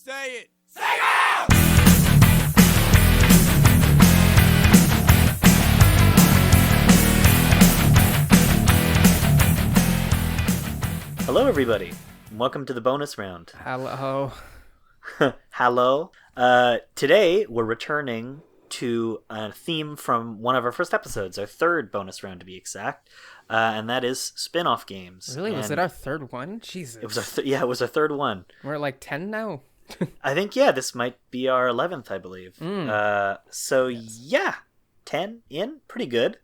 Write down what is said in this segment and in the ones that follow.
Say it. Sing out! Hello, everybody. Welcome to the bonus round. Hello. Hello. Today, we're returning to a theme from one of our first episodes, our third bonus round to be exact, and that is spin-off games. Really? And was it our third one? Jesus. It was it was our third one. We're at like 10 now? I think, this might be our 11th, I believe. Yes. 10 in? Pretty good.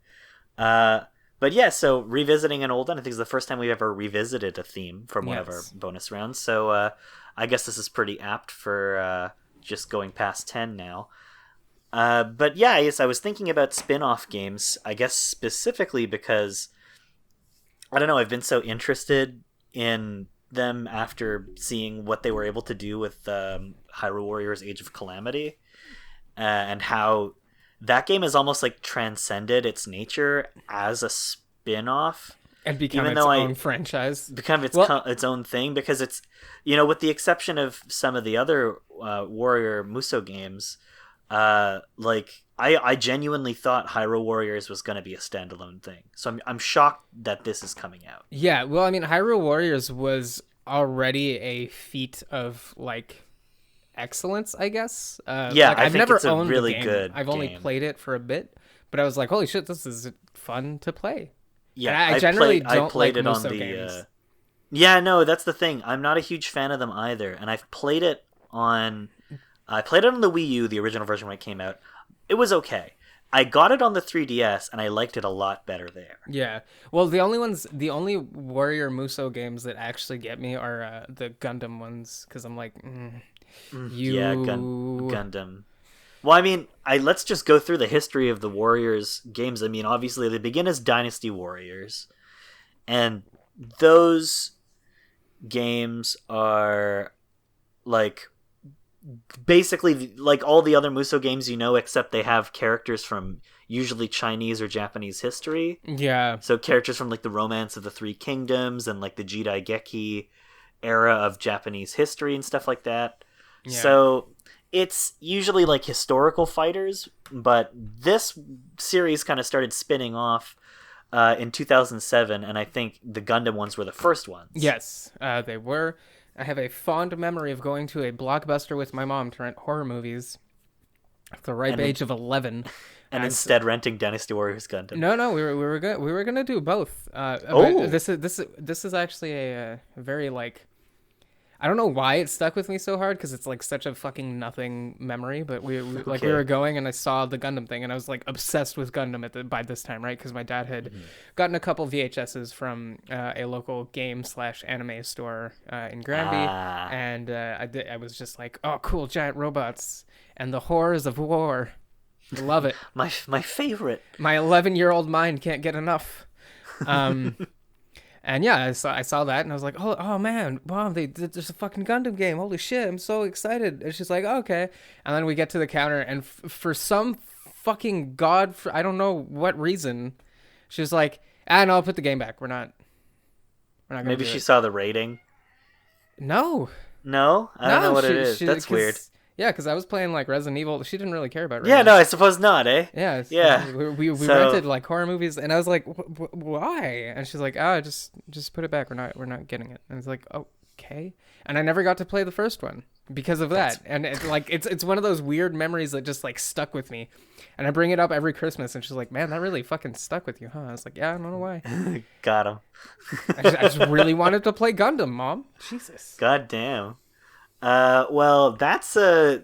But yeah, so revisiting an old one, I think it's the first time we've ever revisited a theme from one of our bonus rounds. So I guess this is pretty apt for just going past 10 now. But yeah, I was thinking about spin-off games, I guess specifically because, I don't know, I've been so interested in them after seeing what they were able to do with Hyrule Warriors Age of Calamity, and how that game has almost like transcended its nature as a spin-off And become its own franchise. Become its own thing, because it's, with the exception of some of the other Warrior Musou games, I genuinely thought Hyrule Warriors was going to be a standalone thing. So I'm shocked that this is coming out. Yeah, well, I mean, Hyrule Warriors was already a feat of, excellence, I guess. I've never it's owned a really the game. good I've only played it for a bit, but I was like, holy shit, this is fun to play. Yeah, and I generally don't played it Musou on the games. Yeah, no, that's the thing. I'm not a huge fan of them either, and I've played it on the Wii U, the original version when it came out. It was okay. I got it on the 3DS, and I liked it a lot better there. Yeah. Well, the only Warrior Musou games that actually get me are the Gundam ones, because I'm like, Gundam. Well, I mean, let's just go through the history of the Warriors games. I mean, obviously, they begin as Dynasty Warriors, and those games are basically like all the other Musou games, except they have characters from usually Chinese or Japanese history. Yeah. So characters from the Romance of the Three Kingdoms and the Jidaigeki era of Japanese history and stuff like that. Yeah. So it's usually historical fighters, but this series kind of started spinning off in 2007, and I think the Gundam ones were the first ones. Yes, they were. I have a fond memory of going to a Blockbuster with my mom to rent horror movies at the ripe age of 11. And instead renting Dynasty Warriors Gundam. No, we were gonna do both. But this is actually a very I don't know why it stuck with me so hard, because it's such a fucking nothing memory. But we were going, and I saw the Gundam thing, and I was obsessed with Gundam by this time, right? Because my dad had gotten a couple VHSs from a local game/anime store in Granby, and I was just like, oh, cool, giant robots and the horrors of war. I love it. my favorite. My 11-year-old mind can't get enough. And yeah, I saw that, and I was like, oh man, wow, there's a fucking Gundam game. Holy shit, I'm so excited. And she's like, oh, okay. And then we get to the counter, and for some fucking I don't know what reason, she was like, no, I'll put the game back. We're not gonna Maybe she saw the rating. No, I don't know what it is. That's weird. Yeah, because I was playing Resident Evil. She didn't really care about it. Yeah, no, I suppose not, eh? Yeah. Yeah. We rented horror movies, and I was like, why? And she's like, just put it back. We're not getting it. And it's like, okay. And I never got to play the first one because of that. And it's one of those weird memories that just stuck with me. And I bring it up every Christmas, and she's like, man, that really fucking stuck with you, huh? I was like, yeah, I don't know why. Got him. I just really wanted to play Gundam, Mom. Jesus. God damn. Well, that's an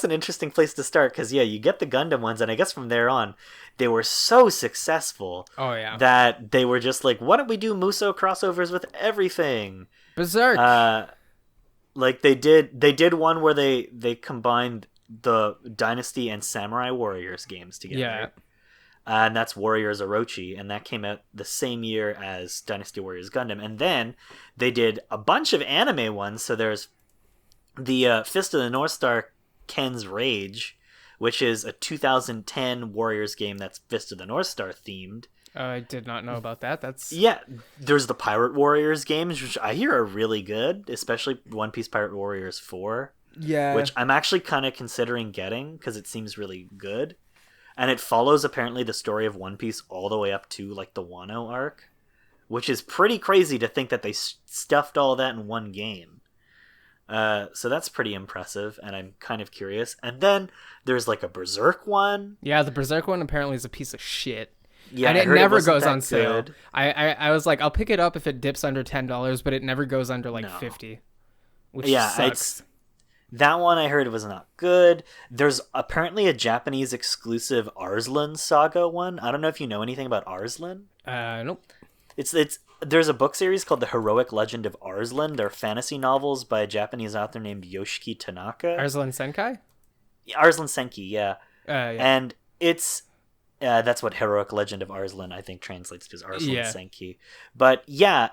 interesting place to start, because you get the Gundam ones, and I guess from there on, they were so successful. Oh yeah. That they were just like, why don't we do Musou crossovers with everything? Berserk. They did one where they combined the Dynasty and Samurai Warriors games together. Yeah. And that's Warriors Orochi, and that came out the same year as Dynasty Warriors Gundam. And then they did a bunch of anime ones, so there's the Fist of the North Star Ken's Rage, which is a 2010 Warriors game that's Fist of the North Star themed. I did not know about that. There's the Pirate Warriors games, which I hear are really good, especially One Piece Pirate Warriors 4. Yeah. which I'm actually kind of considering getting because it seems really good. And it follows apparently the story of One Piece all the way up to like the Wano arc, which is pretty crazy to think that they stuffed all that in one game. So that's pretty impressive, and I'm kind of curious. And then there's like a Berserk one. Yeah, the Berserk one apparently is a piece of shit. Yeah, and it never goes on good. sale. I was like, I'll pick it up if it dips under $10, but it never goes under like 50, which sucks. That one I heard was not good. There's apparently a Japanese exclusive Arslan Saga one. I don't know if you know anything about Arslan. Nope. There's a book series called The Heroic Legend of Arslan. They're fantasy novels by a Japanese author named Yoshiki Tanaka. Arslan Senkai? Arslan Senki, yeah. Yeah. And it's that's what Heroic Legend of Arslan I think translates to, is Arslan Senki. But yeah,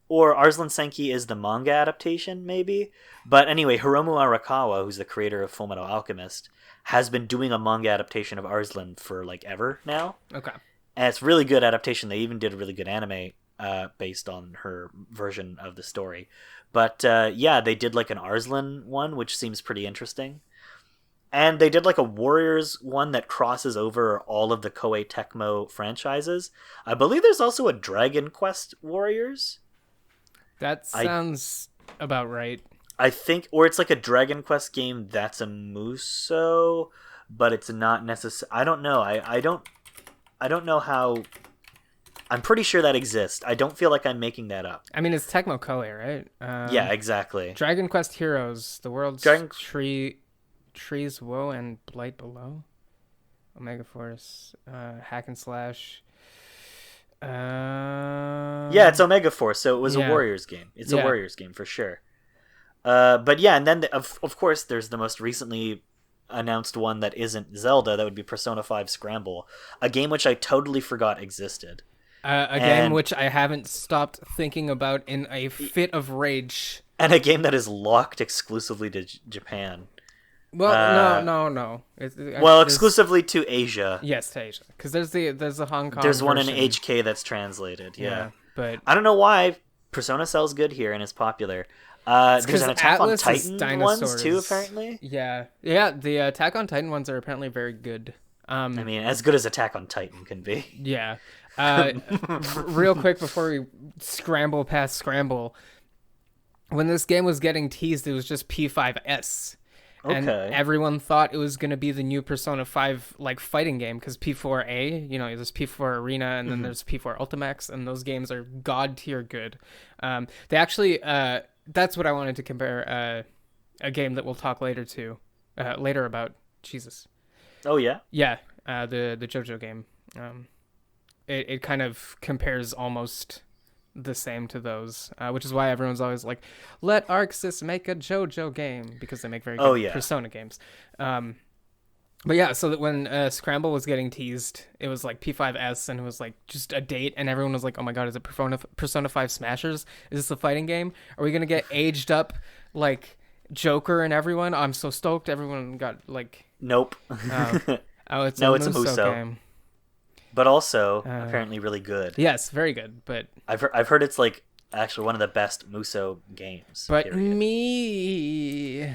or Arslan Senki is the manga adaptation, maybe. But anyway, Hiromu Arakawa, who's the creator of Fullmetal Alchemist, has been doing a manga adaptation of Arslan for like ever now. Okay. And it's really good adaptation. They even did a really good anime based on her version of the story. But yeah, they did like an Arslan one, which seems pretty interesting. And they did like a Warriors one that crosses over all of the Koei Tecmo franchises. I believe there's also a Dragon Quest Warriors. That sounds about right. I think, or it's like a Dragon Quest game that's a Musou, but it's not necessary. I don't know. I don't know how. I'm pretty sure that exists. I don't feel like I'm making that up. I mean, it's Tecmo Koei, right? Yeah, exactly. Dragon Quest Heroes, the world's trees woe and blight below. Omega Force, hack and slash. Yeah, it's Omega Force, so it was a Warriors game. It's a Warriors game for sure. But yeah, and then of course there's the most recently announced one that isn't Zelda. That would be Persona 5 Scramble, a game which I totally forgot existed. Game which I haven't stopped thinking about in a fit of rage. And a game that is locked exclusively to Japan. Well, no. Exclusively to Asia. Yes, to Asia. Because there's the Hong Kong There's one version. in HK that's translated, yeah. But I don't know why Persona sells good here and is popular. There's an Attack Atlas on Titan ones too, apparently. Yeah, the Attack on Titan ones are apparently very good. I mean, as good as Attack on Titan can be. Yeah. Real quick before we scramble past Scramble, when this game was getting teased, it was just P5S. Okay. And everyone thought it was going to be the new Persona 5 like fighting game because P4A, there's P4 Arena and then there's P4 Ultimax, and those games are god tier good. They actually, that's what I wanted to compare a game that we'll talk later about. Jesus. Oh yeah. Yeah, the JoJo game. It kind of compares almost the same to those, which is why everyone's always like, let ArcSys make a JoJo game, because they make very good Persona games. But yeah, so that when Scramble was getting teased, it was like P5S, and it was like just a date, and everyone was like, oh my god, is it Persona 5 Smashers? Is this a fighting game? Are we gonna get aged up like Joker and everyone? I'm so stoked. Everyone got like, nope. It's a Musou game. But also apparently really good. Yes, very good. But I've heard it's like actually one of the best Musou games. But period. Me.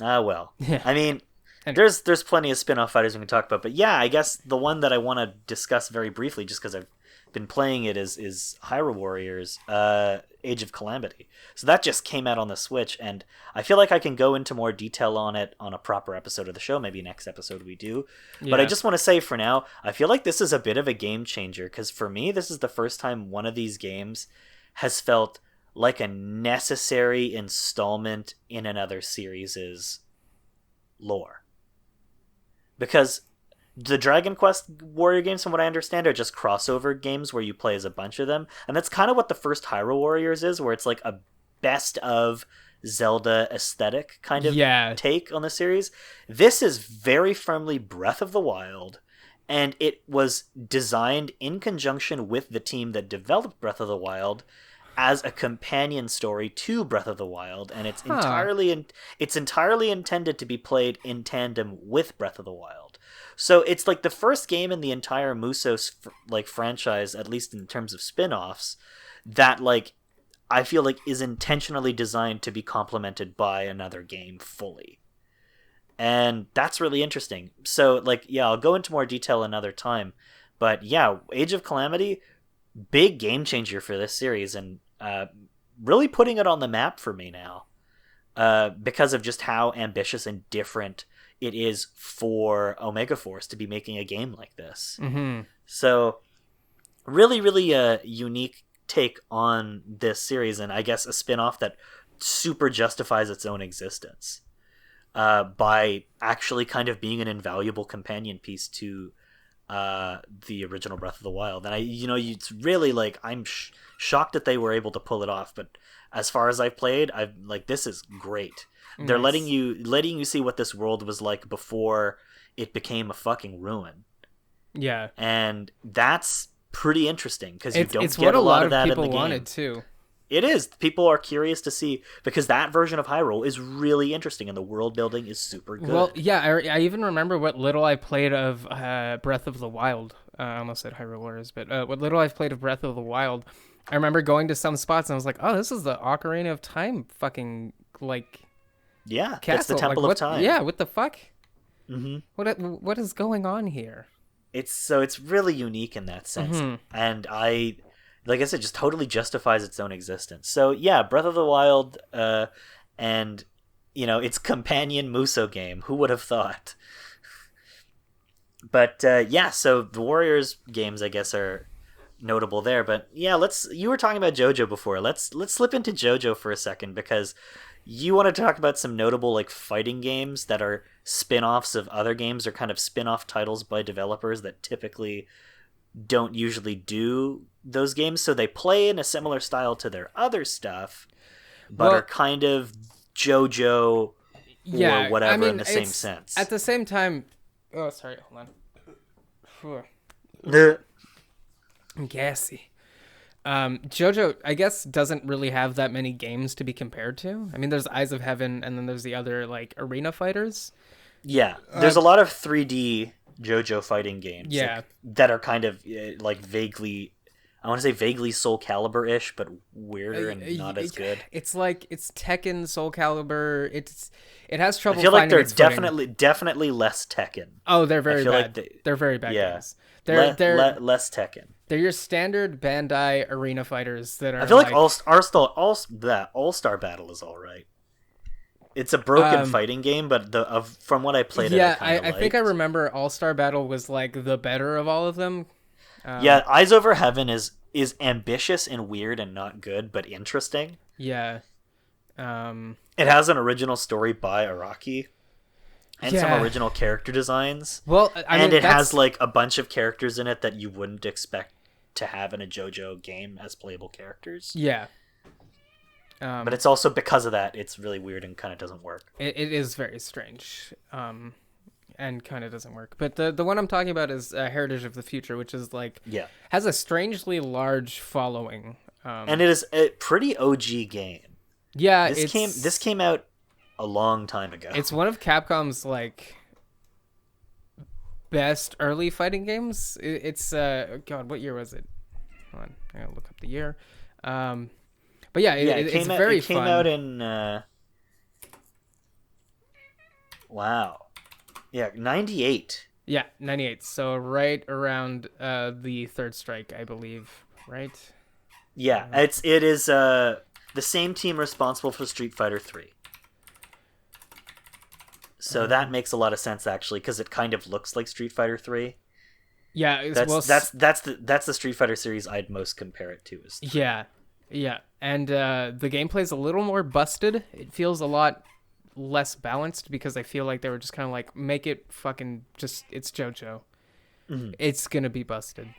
Well. I mean, there's plenty of spin-off fighters we can talk about. But yeah, I guess the one that I want to discuss very briefly, just because I've been playing it, is Hyrule Warriors, Age of Calamity. So that just came out on the Switch, and I feel like I can go into more detail on it on a proper episode of the show. Maybe next episode we do. Yeah. But I just want to say for now, I feel like this is a bit of a game changer, because for me, this is the first time one of these games has felt like a necessary installment in another series' lore. Because the Dragon Quest Warrior games, from what I understand, are just crossover games where you play as a bunch of them. And that's kind of what the first Hyrule Warriors is, where it's like a best of Zelda aesthetic kind of take on the series. This is very firmly Breath of the Wild, and it was designed in conjunction with the team that developed Breath of the Wild as a companion story to Breath of the Wild, and it's entirely intended to be played in tandem with Breath of the Wild. So it's like the first game in the entire Musou like franchise, at least in terms of spin-offs, that like I feel like is intentionally designed to be complemented by another game fully. And that's really interesting. So, like, yeah, I'll go into more detail another time. But yeah, Age of Calamity, big game changer for this series, and really putting it on the map for me now. Because of just how ambitious and different it is for Omega Force to be making a game like this. Mm-hmm. So, really, really a unique take on this series, and I guess a spin-off that super justifies its own existence. By actually kind of being an invaluable companion piece to the original Breath of the Wild. And it's really like, I'm shocked that they were able to pull it off, but as far as I've played, this is great. Nice. They're letting you see what this world was like before it became a fucking ruin. Yeah. And that's pretty interesting, because you don't it's get a lot of that in the people game. Wanted too. It is. People are curious to see, because that version of Hyrule is really interesting, and the world building is super good. Well, yeah, I even remember what little I played of Breath of the Wild. I almost said Hyrule Warriors, but what little I've played of Breath of the Wild, I remember going to some spots and I was like, oh, this is the Ocarina of Time fucking, like, yeah, castle. That's the Temple of Time. Yeah, what the fuck? Mm-hmm. What is going on here? It's really unique in that sense, and like I said, just totally justifies its own existence. So yeah, Breath of the Wild, and its companion Musou game. Who would have thought? But yeah, so the Warriors games, I guess, are notable there. But yeah, you were talking about JoJo before. Let's slip into JoJo for a second, because you want to talk about some notable like fighting games that are spin-offs of other games, or kind of spin-off titles by developers that typically don't usually do those games, so they play in a similar style to their other stuff, but are kind of JoJo or whatever, in the same sense. At the same time, oh sorry, hold on. I'm gassy. JoJo, I guess, doesn't really have that many games to be compared to. I mean, there's Eyes of Heaven, and then there's the other like Arena Fighters. Yeah, there's a lot of 3D JoJo fighting games, that are kind of like vaguely, I want to say vaguely Soul Calibur-ish, but weirder and not as good. It's like it's Tekken, Soul Calibur. It has trouble. I feel like finding they're definitely less Tekken. Oh, they're very bad. They're very bad games. They're less Tekken. They're your standard Bandai Arena Fighters that are. I feel like All-Star Battle is all right. It's a broken fighting game, but from what I played, I think I remember All-Star Battle was like the better of all of them. Yeah, Eyes Over Heaven is ambitious and weird and not good, but interesting. Yeah. It has an original story by Araki, and some original character designs. Well, it has like a bunch of characters in it that you wouldn't expect to have in a JoJo game as playable characters. Yeah. But it's also, because of that, it's really weird and kind of doesn't work. It is very strange, and kind of doesn't work. But the one I'm talking about is Heritage of the Future, which is like has a strangely large following. And it is a pretty OG game. Yeah, this came out a long time ago. It's one of Capcom's like best early fighting games. It's God, what year was it? Hold on, I gotta look up the year. But yeah, it's very fun. It came out in wow, yeah, 98. Yeah, 98. So right around the Third Strike, I believe. Right. Yeah, it is the same team responsible for Street Fighter 3. So that makes a lot of sense, actually, because it kind of looks like Street Fighter 3. Yeah, that's the Street Fighter series I'd most compare it to. Yeah, and the gameplay is a little more busted. It feels a lot less balanced, because I feel like they were just kind of like, make it fucking just, it's JoJo. Mm-hmm. It's gonna be busted.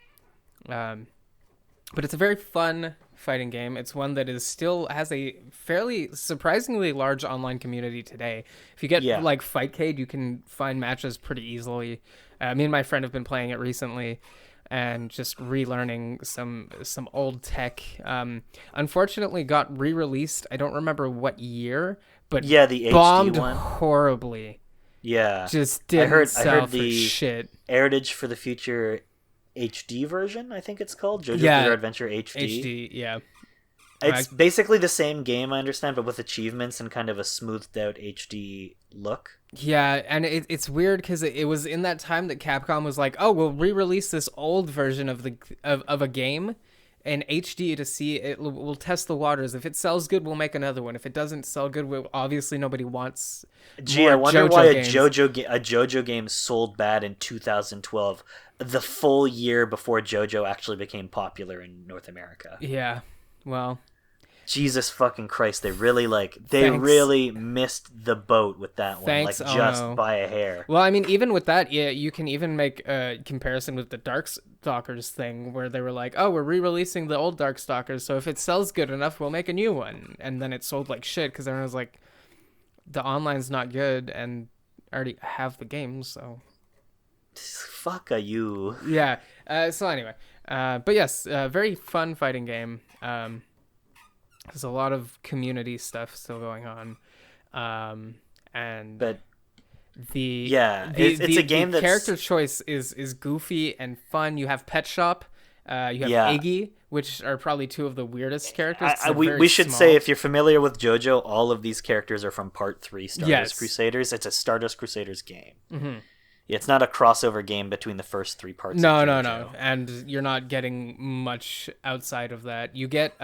But it's a very fun fighting game. It's one that still has a fairly surprisingly large online community today. If you get like Fightcade, you can find matches pretty easily. Me and my friend have been playing it recently, and just relearning some old tech. Unfortunately, got re-released. I don't remember what year, but the HD bombed one horribly. Yeah, just didn't sell for the shit. Heritage for the Future HD version, I think it's called JoJo's Bizarre Adventure HD. Yeah. It's basically the same game, I understand, but with achievements and kind of a smoothed out HD look. Yeah, and it's weird because it was in that time that Capcom was like, "Oh, we'll re-release this old version of a game in HD to see it. We'll test the waters. If it sells good, we'll make another one. If it doesn't sell good, obviously nobody wants." Gee, I wonder why a JoJo game sold bad in 2012, the full year before JoJo actually became popular in North America. Yeah, well. Jesus fucking Christ, they really missed the boat with that one, by a hair. Well, I mean, even with that, yeah, you can even make a comparison with the Darkstalkers thing, where they were like, oh, we're re-releasing the old Darkstalkers, so if it sells good enough, we'll make a new one. And then it sold like shit, because everyone was like, the online's not good, and I already have the game, so... Fuck you. Yeah, so anyway. But yes, very fun fighting game. There's a lot of community stuff still going on, it's a game that's character choice is goofy and fun. You have Pet Shop, you have Iggy, which are probably two of the weirdest characters. We should say, if you're familiar with JoJo, all of these characters are from Part 3 Stardust Crusaders. It's a Stardust Crusaders game. Mm-hmm. It's not a crossover game between the first 3 parts. No, and you're not getting much outside of that. You get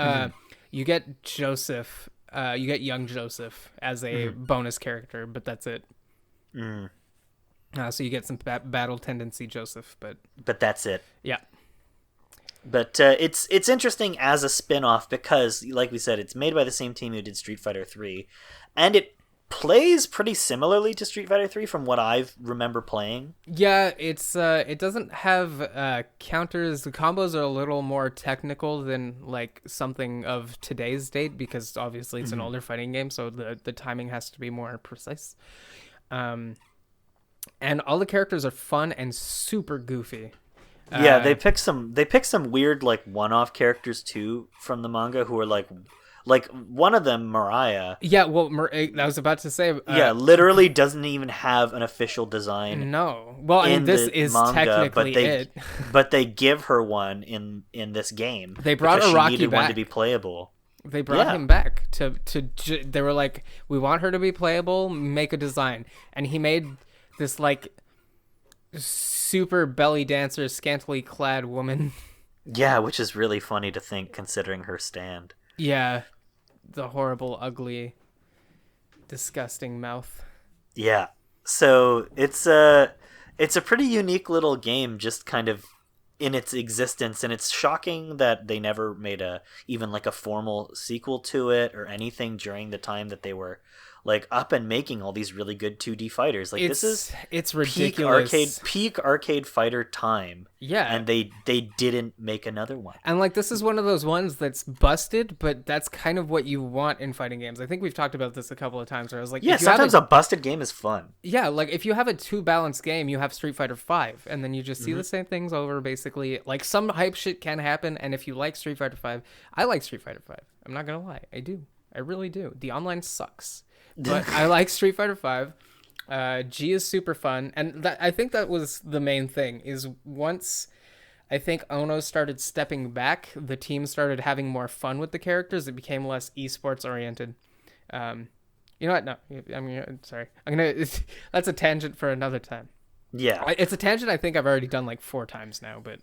you get Joseph, you get young Joseph as a bonus character, but that's it. So you get some battle tendency Joseph, but that's it. Yeah. But it's interesting as a spin-off because, like we said, it's made by the same team who did Street Fighter 3, and it plays pretty similarly to Street Fighter 3 from what I remember playing. Yeah, it's it doesn't have counters. The combos are a little more technical than like something of today's date, because obviously it's an older fighting game, so the timing has to be more precise. And all the characters are fun and super goofy. Yeah, they pick some weird like one-off characters too from the manga who are like one of them, Mariah. Yeah, well, I was about to say. Literally doesn't even have an official design. No, well, I mean, this is manga, technically it. But they give her one in this game. They brought Araki back. One to be playable. They brought him back to. They were like, we want her to be playable. Make a design, and he made this like super belly dancer, scantily clad woman. Yeah, which is really funny to think considering her stand. Yeah. The horrible, ugly, disgusting mouth. Yeah. So it's a pretty unique little game, just kind of in its existence, and it's shocking that they never made even a formal sequel to it or anything during the time that they were like up and making all these really good 2D fighters. Like it's ridiculous. Peak arcade fighter time. Yeah. And they didn't make another one. And like this is one of those ones that's busted, but that's kind of what you want in fighting games. I think we've talked about this a couple of times where I was like, yeah, sometimes a busted game is fun. Yeah, like if you have a 2-balanced game, you have Street Fighter 5, and then you just see the same things over basically. Like some hype shit can happen, and if you like Street Fighter 5, I like Street Fighter 5. I'm not gonna lie, I do. I really do. The online sucks. But I like Street Fighter 5. G is super fun, and I think that was the main thing. Is once I think Ono started stepping back, the team started having more fun with the characters. It became less esports oriented. You know what? No, sorry. That's a tangent for another time. Yeah, it's a tangent I think I've already done like 4 times now, but.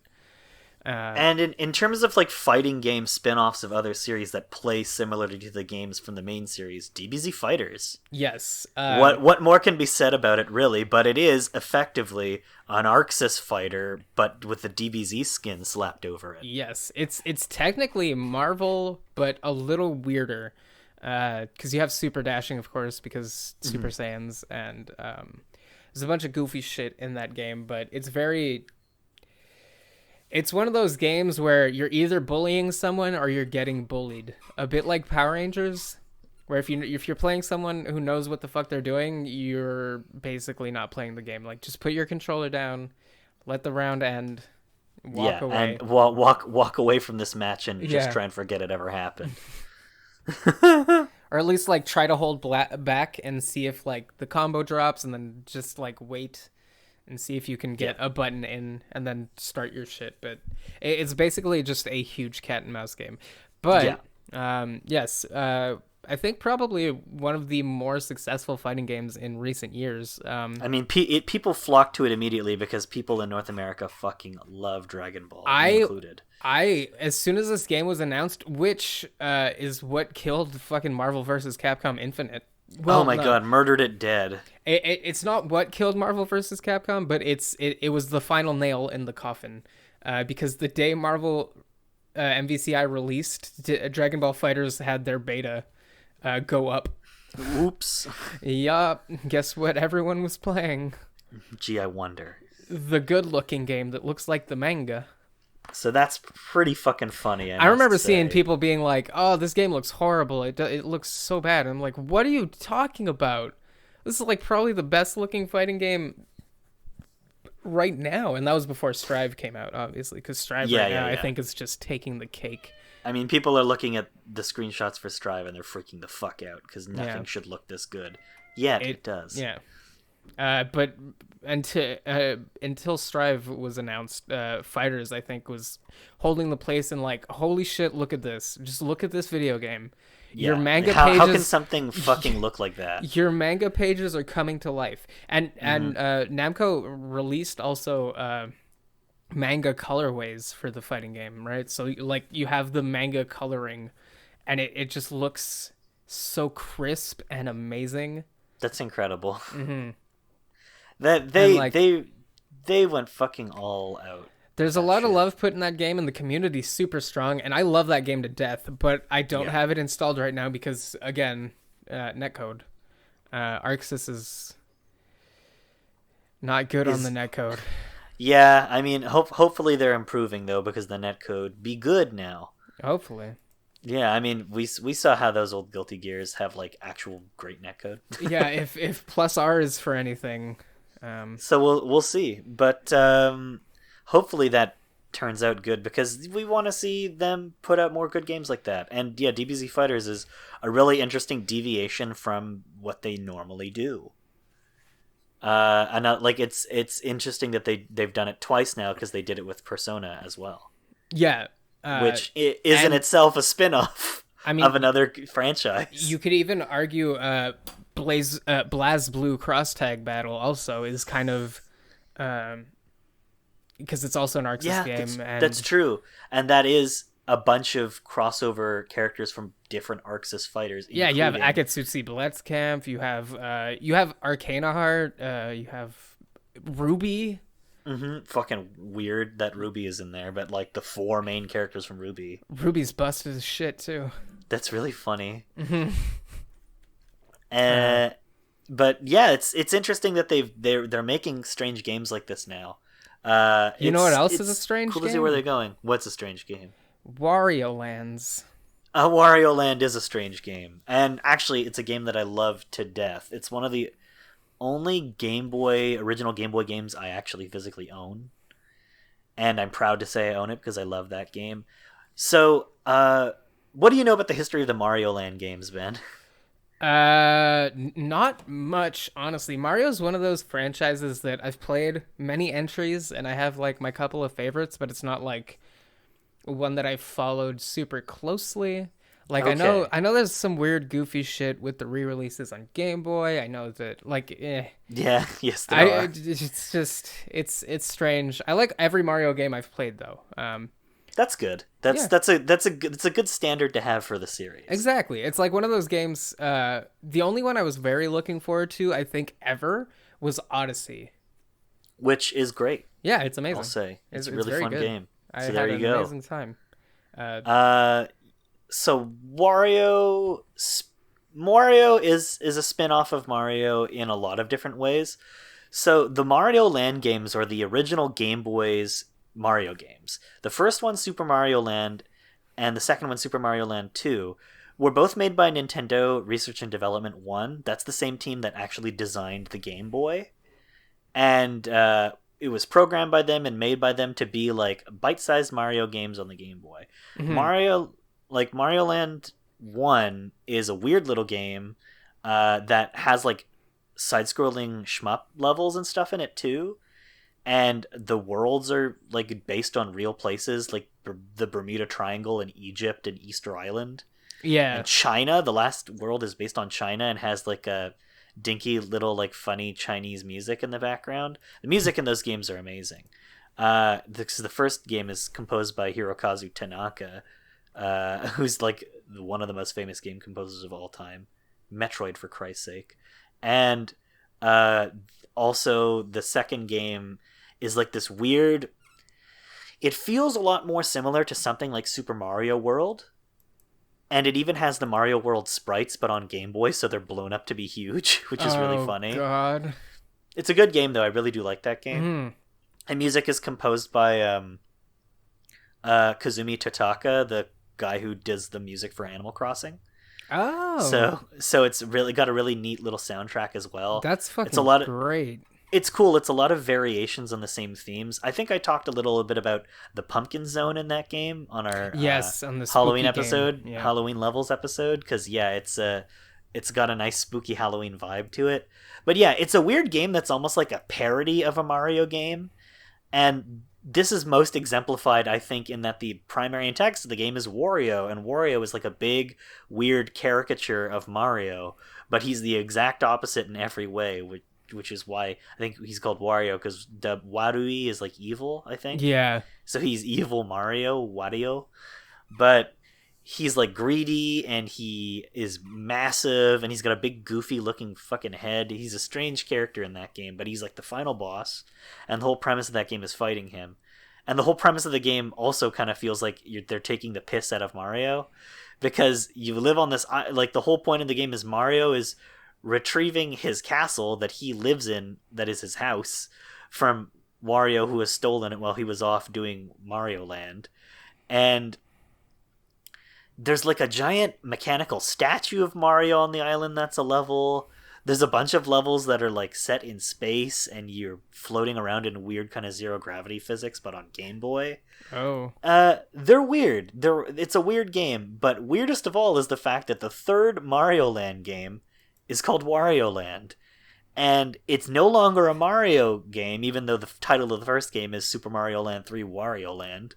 And in terms of like fighting game spin-offs of other series that play similarly to the games from the main series, Dbz Fighters. Yes. What more can be said about it, really? But it is effectively an Arxis fighter, but with the Dbz skin slapped over it. Yes, it's technically Marvel, but a little weirder. Because you have super dashing, of course, because Super Saiyans, and there's a bunch of goofy shit in that game, but it's very... It's one of those games where you're either bullying someone or you're getting bullied. A bit like Power Rangers, where if you're playing someone who knows what the fuck they're doing, you're basically not playing the game. Like, just put your controller down, let the round end, walk away. And walk away from this match and just try and forget it ever happened. Or at least like try to hold back and see if like the combo drops, and then just like wait and see if you can get a button in and then start your shit. But it's basically just a huge cat and mouse game. But Yes. I think probably one of the more successful fighting games in recent years. I mean, people flock to it immediately because people in North America fucking love Dragon Ball, me included. As soon as this game was announced, which is what killed fucking Marvel vs. Capcom Infinite. Well, oh my god, murdered it dead. It's not what killed Marvel vs. Capcom, but it was the final nail in the coffin. Because the day Marvel MVCI released, Dragon Ball Fighters had their beta go up. Oops. Yup. Guess what everyone was playing? Gee, I wonder. The good-looking game that looks like the manga. So that's pretty fucking funny. I remember seeing people being like, "Oh, this game looks horrible. It looks so bad." I'm like, "What are you talking about? This is like probably the best-looking fighting game right now." And that was before Strive came out, obviously, because Strive now I think is just taking the cake. I mean, people are looking at the screenshots for Strive and they're freaking the fuck out because nothing should look this good. Yet it does. Yeah. But until Strive was announced, Fighters, I think, was holding the place and like, holy shit, look at this. Just look at this video game. Yeah. Your manga pages... How can something fucking look like that? Your manga pages are coming to life. And Namco released also... manga colorways for the fighting game, right? So like you have the manga coloring and it just looks so crisp and amazing. That's incredible. Mm-hmm. That they went fucking all out. There's a lot of love put in that game and the community's super strong and I love that game to death, but I don't have it installed right now because again, netcode. ArcSys is not good on the netcode. Yeah, I mean, hopefully they're improving though, because the netcode be good now. Hopefully. Yeah, I mean, we saw how those old Guilty Gears have like actual great netcode. Yeah, if plus R is for anything. So we'll see, but hopefully that turns out good because we want to see them put out more good games like that. And yeah, Dbz Fighters is a really interesting deviation from what they normally do. And like it's interesting that they've done it twice now because they did it with Persona as well. Yeah, which is in itself a spin-off of another franchise. You could even argue BlazBlue Cross Tag Battle also is kind of because it's also an ArcSys game. That's true, and that is a bunch of crossover characters from different ArcSys fighters. Yeah, you have Akatsuki Blitzkampf, you have Arcana Heart, you have Ruby. Mm-hmm. Fucking weird that Ruby is in there, but like the 4 main characters from Ruby. Ruby's busted as shit too. That's really funny. Mm-hmm. But yeah, it's interesting that they're making strange games like this now. You know what else is a strange game? Cool to see where they're going. What's a strange game? Wario Lands. Wario Land is a strange game. And actually, it's a game that I love to death. It's one of the only original Game Boy games I actually physically own. And I'm proud to say I own it because I love that game. So, what do you know about the history of the Mario Land games, Ben? Not much, honestly. Mario's one of those franchises that I've played many entries, and I have, like, my couple of favorites, but it's not, like... one that I followed super closely. Like, okay. I know there's some weird goofy shit with the re-releases on Game Boy. I know that, like, Yeah, yes, there are. It's just, it's strange. I like every Mario game I've played, though. That's good. That's a good standard to have for the series. Exactly. It's like one of those games, the only one I was very looking forward to, I think, ever, was Odyssey. Which is great. Yeah, it's amazing. I'll say. It's a really fun good. game. I had an amazing time. So Wario is a spin-off of Mario in a lot of different ways. So the Mario Land games are the original Game Boy's Mario games. The first one, Super Mario Land, and the second one, Super Mario Land 2, were both made by Nintendo Research and Development 1. That's the same team that actually designed the Game Boy. And it was programmed by them and made by them to be like bite-sized Mario games on the Game Boy. Mm-hmm. Mario Land 1 is a weird little game that has like side-scrolling shmup levels and stuff in it too. And the worlds are like based on real places like the Bermuda Triangle and Egypt and Easter Island. Yeah. And China, the last world is based on China and has like a dinky little like funny Chinese music in the background. The music in those games are amazing. The first game is composed by Hirokazu Tanaka, who's like one of the most famous game composers of all time. Metroid, for Christ's sake. And also the second game is like this weird... It feels a lot more similar to something like Super Mario World. And it even has the Mario World sprites, but on Game Boy, so they're blown up to be huge, which is really funny. Oh, God. It's a good game, though. I really do like that game. Mm. And music is composed by Kazumi Totaka, the guy who does the music for Animal Crossing. Oh. So it's really got a really neat little soundtrack as well. That's fucking it's a lot of, great. It's cool. It's a lot of variations on the same themes. I think I talked a little bit about the pumpkin zone in that game on our on the Halloween episode, yeah. Halloween levels episode, because it's got a nice spooky Halloween vibe to it. But yeah, it's a weird game that's almost like a parody of a Mario game, and this is most exemplified, I think, in that the primary antagonist of the game is Wario, and Wario is like a big, weird caricature of Mario, but he's the exact opposite in every way, which is why I think he's called Wario, because the Warui is like evil, I think. Yeah. So he's evil Mario, Wario. But he's like greedy, and he is massive, and he's got a big goofy looking fucking head. He's a strange character in that game, but he's like the final boss, and the whole premise of that game is fighting him. And the whole premise of the game also kind of feels like they're taking the piss out of Mario, because you live on this, like the whole point of the game is Mario is retrieving his castle that he lives in, that is his house, from Wario, who has stolen it while he was off doing Wario Land. And there's like a giant mechanical statue of Mario on the island that's a level. There's a bunch of levels that are like set in space, and you're floating around in weird kind of zero gravity physics, but on Game Boy. Oh. They're weird. It's a weird game, but weirdest of all is the fact that the third Mario Land game is called Wario Land, and it's no longer a Mario game, even though the title of the first game is Super Mario Land 3 Wario Land.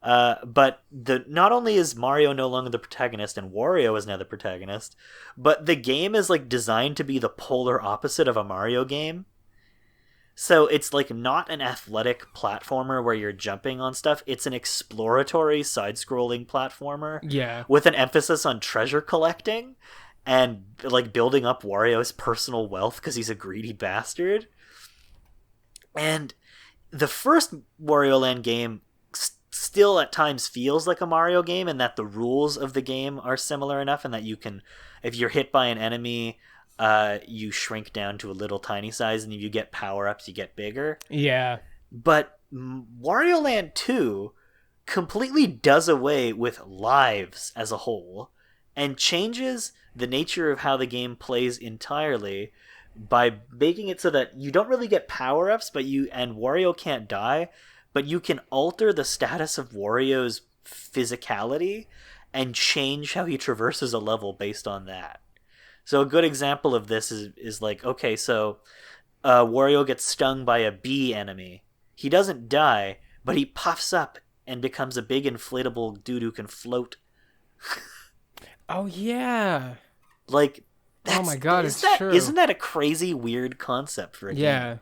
But not only is Mario no longer the protagonist and Wario is now the protagonist, but the game is like designed to be the polar opposite of a Mario game. So it's like not an athletic platformer where you're jumping on stuff. It's an exploratory side-scrolling platformer. Yeah. With an emphasis on treasure collecting and like building up Wario's personal wealth because he's a greedy bastard. And the first Wario Land game still at times feels like a Mario game, and that the rules of the game are similar enough, and that you can, if you're hit by an enemy, you shrink down to a little tiny size, and if you get power-ups, you get bigger. Yeah. But Wario Land 2 completely does away with lives as a whole, and changes the nature of how the game plays entirely by making it so that you don't really get power-ups, and Wario can't die, but you can alter the status of Wario's physicality and change how he traverses a level based on that. So a good example of this is like, okay, so Wario gets stung by a bee enemy. He doesn't die, but he puffs up and becomes a big inflatable dude who can float. Oh, yeah. Like, oh my God, it's true. Isn't that a crazy, weird concept for a game? Yeah.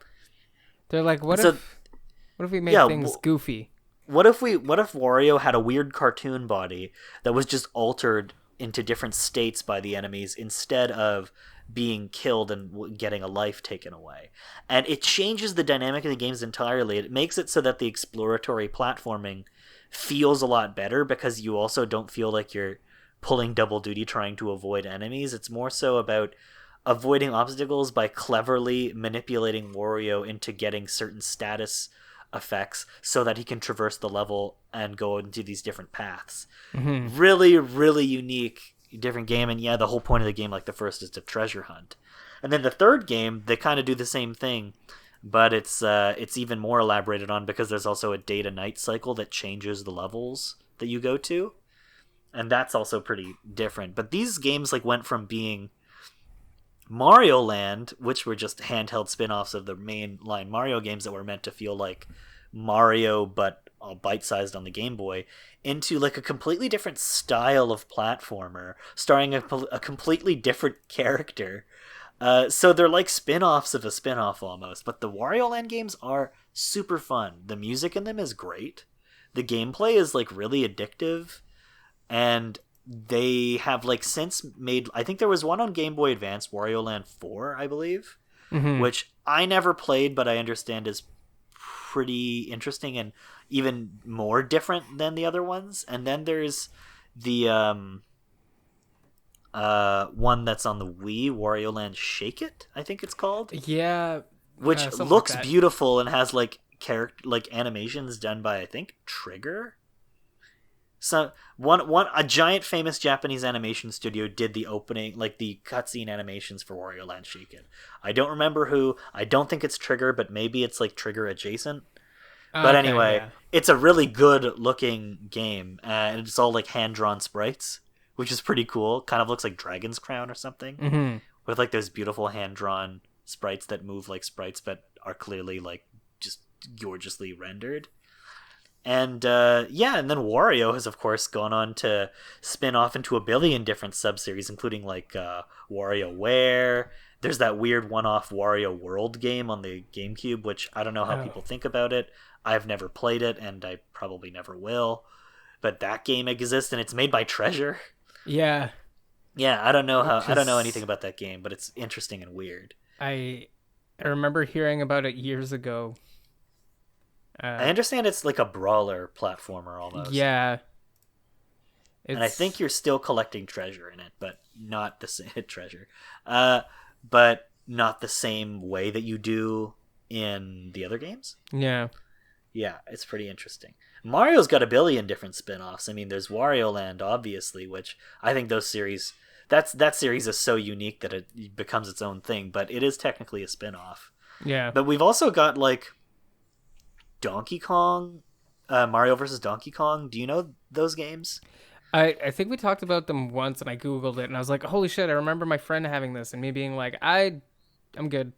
They're like, what if we made things goofy? What if Wario had a weird cartoon body that was just altered into different states by the enemies instead of being killed and getting a life taken away? And it changes the dynamic of the games entirely. It makes it so that the exploratory platforming feels a lot better, because you also don't feel like you're pulling double duty trying to avoid enemies. It's more so about avoiding obstacles by cleverly manipulating Wario into getting certain status effects so that he can traverse the level and go into these different paths. Mm-hmm. Really, really unique, different game. And yeah, the whole point of the game, like the first, is to treasure hunt. And then the third game, they kind of do the same thing, but it's even more elaborated on, because there's also a day to night cycle that changes the levels that you go to. And that's also pretty different. But these games like went from being Mario Land, which were just handheld spin-offs of the mainline Mario games that were meant to feel like Mario but all bite-sized on the Game Boy, into like a completely different style of platformer, starring a completely different character. So they're like spin-offs of a spin-off almost, but the Wario Land games are super fun. The music in them is great. The gameplay is like really addictive, and they have like since made, I think there was one on Game Boy Advance, Wario Land 4, I believe, which I never played, but I understand is pretty interesting and even more different than the other ones. And then there's the one that's on the Wii, Wario Land Shake It, I think it's called. Yeah, which looks like beautiful and has like animations done by, I think, Trigger. So a giant famous Japanese animation studio did the opening, like the cutscene animations for Wario Land Shake It. I don't remember who. I don't think it's Trigger, but maybe it's like Trigger adjacent. But anyway, It's a really good looking game, and it's all like hand drawn sprites, which is pretty cool. Kind of looks like Dragon's Crown or something, with like those beautiful hand drawn sprites that move like sprites, but are clearly like just gorgeously rendered. And and then Wario has of course gone on to spin off into a billion different sub-series, including like WarioWare. There's that weird one-off Wario World game on the GameCube, which I don't know how people think about it. I've never played it, and I probably never will. But that game exists, and it's made by Treasure. Yeah. Yeah, I don't know anything about that game, but it's interesting and weird. I remember hearing about it years ago. I understand it's like a brawler platformer almost. Yeah. And I think you're still collecting treasure in it, but not the same treasure. But not the same way that you do in the other games. Yeah. Yeah, it's pretty interesting. Mario's got a billion different spin-offs. I mean, there's Wario Land, obviously, which I think that series is so unique that it becomes its own thing, but it is technically a spin-off. Yeah. But we've also got like Donkey Kong, Mario vs. Donkey Kong. Do you know those games? I think we talked about them once, and I Googled it, and I was like, holy shit, I remember my friend having this, and me being like, I'm good.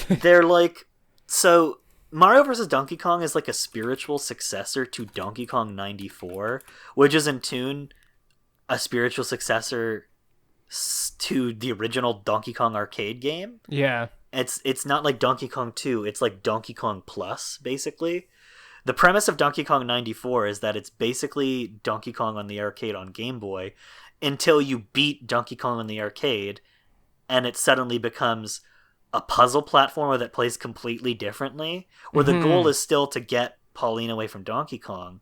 They're like, so Mario vs. Donkey Kong is like a spiritual successor to Donkey Kong 94, which is in tune a spiritual successor to the original Donkey Kong arcade game. Yeah. It's not like Donkey Kong 2, it's like Donkey Kong Plus, basically. The premise of Donkey Kong 94 is that it's basically Donkey Kong on the arcade on Game Boy until you beat Donkey Kong on the arcade, and it suddenly becomes a puzzle platformer that plays completely differently, where the goal is still to get Pauline away from Donkey Kong,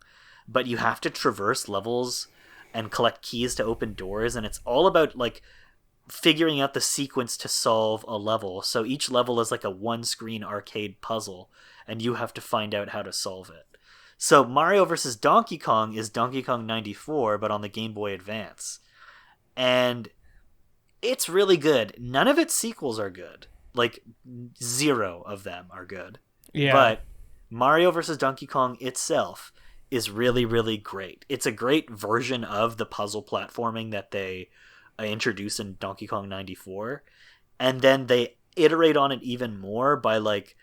but you have to traverse levels and collect keys to open doors, and it's all about like figuring out the sequence to solve a level. So each level is like a one-screen arcade puzzle, and you have to find out how to solve it. So Mario vs. Donkey Kong is Donkey Kong 94, but on the Game Boy Advance. And it's really good. None of its sequels are good. Like, 0 of them are good. Yeah. But Mario vs. Donkey Kong itself is really, really great. It's a great version of the puzzle platforming that they introduced in Donkey Kong 94. And then they iterate on it even more by, like,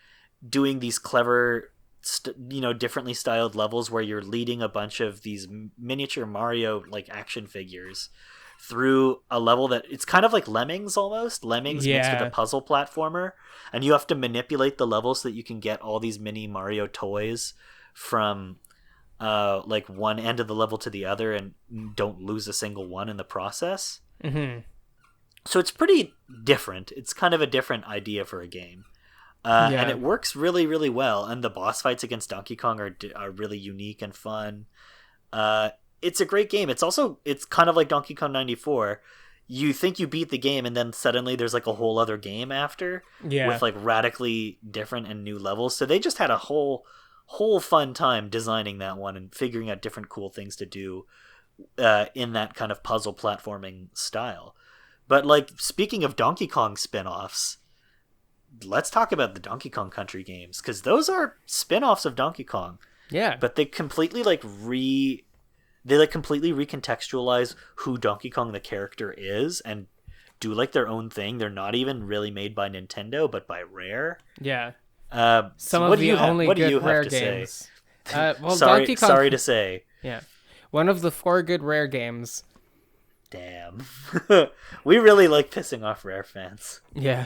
doing these clever, differently styled levels where you're leading a bunch of these miniature Mario, like, action figures through a level that it's kind of like Lemmings almost. Lemmings mixed with a puzzle platformer, and you have to manipulate the level so that you can get all these mini Mario toys from like one end of the level to the other and don't lose a single one in the process. So it's pretty different. It's kind of a different idea for a game. And it works really, really well. And the boss fights against Donkey Kong are really unique and fun. It's a great game. It's kind of like Donkey Kong 94. You think you beat the game, and then suddenly there's like a whole other game after with like radically different and new levels. So they just had a whole fun time designing that one and figuring out different cool things to do in that kind of puzzle platforming style. But like, speaking of Donkey Kong spin-offs, let's talk about the Donkey Kong Country games, because those are spin-offs of Donkey Kong. Yeah. But they completely completely recontextualize who Donkey Kong the character is and do like their own thing. They're not even really made by Nintendo, but by Rare. Yeah. Some of the only good Rare games. Well, sorry to say. Yeah, one of the 4 good Rare games. Damn. We really like pissing off Rare fans. Yeah.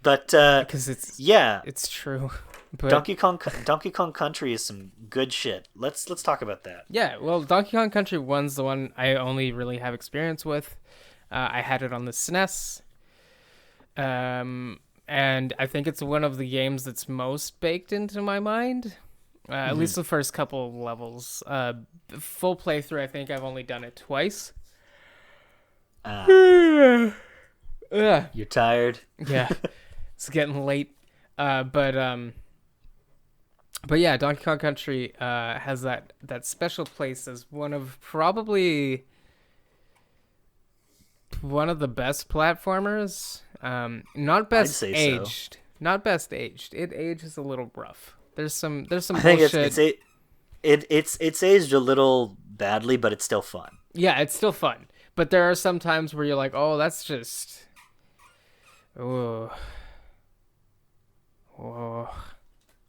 But because it's true. But Donkey Kong Country is some good shit. Let's talk about that. Yeah, well, Donkey Kong Country 1's the one I only really have experience with. I had it on the SNES. And I think it's one of the games that's most baked into my mind. At least the first couple of levels. Full playthrough, I think I've only done it twice. You're tired? Yeah, it's getting late. But yeah, Donkey Kong Country has that special place as one of probably one of the best platformers. Not best aged. So. Not best aged. It ages a little rough. There's some I think bullshit. It's aged a little badly, but it's still fun. Yeah, it's still fun. But there are some times where you're like, oh, that's just... Oh.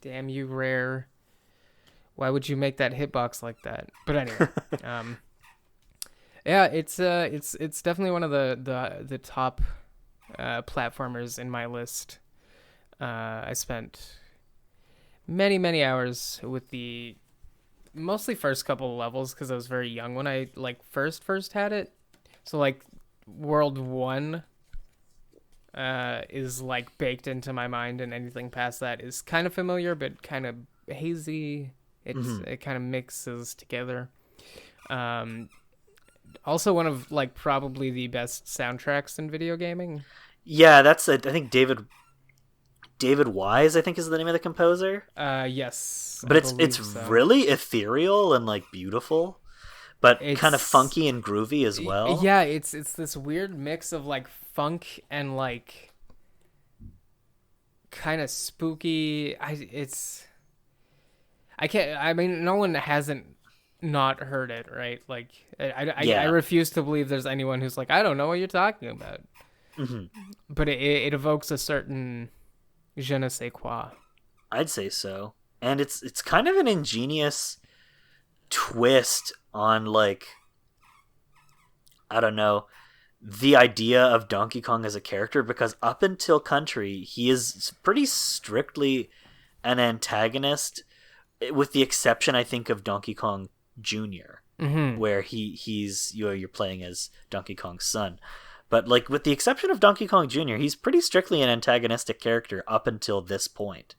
Damn you, Rare. Why would you make that hitbox like that? But anyway. Yeah, it's definitely one of the top platformers in my list. I spent many hours with the mostly first couple of levels because I was very young when I first had it. So World 1 is baked into my mind, and anything past that is kind of familiar but kind of hazy. It kind of mixes together. Also one of probably the best soundtracks in video gaming. Yeah, that's I think David Wise, I think, is the name of the composer. Yes. But it's really ethereal and beautiful, but kind of funky and groovy as well. Yeah, it's this weird mix of funk and kind of spooky. No one hasn't not heard it, right? I refuse to believe there's anyone who's I don't know what you're talking about. But it evokes a certain je ne sais quoi. I'd say so. And it's kind of an ingenious twist on I don't know, the idea of Donkey Kong as a character, because up until Country, he is pretty strictly an antagonist, with the exception, I think, of Donkey Kong Jr., where he's you're playing as Donkey Kong's son. But with the exception of Donkey Kong Jr., he's pretty strictly an antagonistic character up until this point.